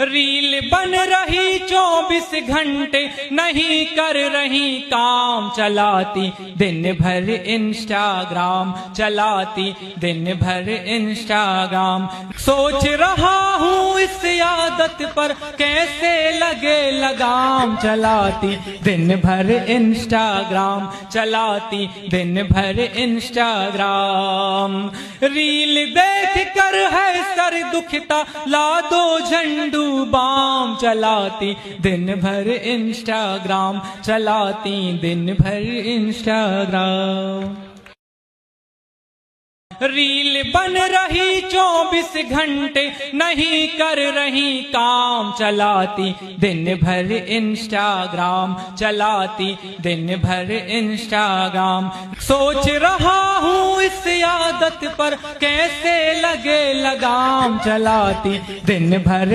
Reel बन रही 24 घंटे, नहीं कर रही काम, चलाती दिन भर इंस्टाग्राम, चलाती दिन भर इंस्टाग्राम। सोच रहा हूँ इस आदत पर कैसे लगे लगाम, चलाती दिन भर इंस्टाग्राम, चलाती दिन भर इंस्टाग्राम। रील देख कर है सर दुखता, ला दो झंडू बाम, चलाती दिन भर इंस्टाग्राम, चलाती दिन भर इंस्टाग्राम। रील बन रही 24 घंटे, नहीं कर रही काम, चलाती दिन भर इंस्टाग्राम, चलाती दिन भर इंस्टाग्राम। सोच रहा हूँ इस आदत पर कैसे लगे लगाम, चलाती दिन भर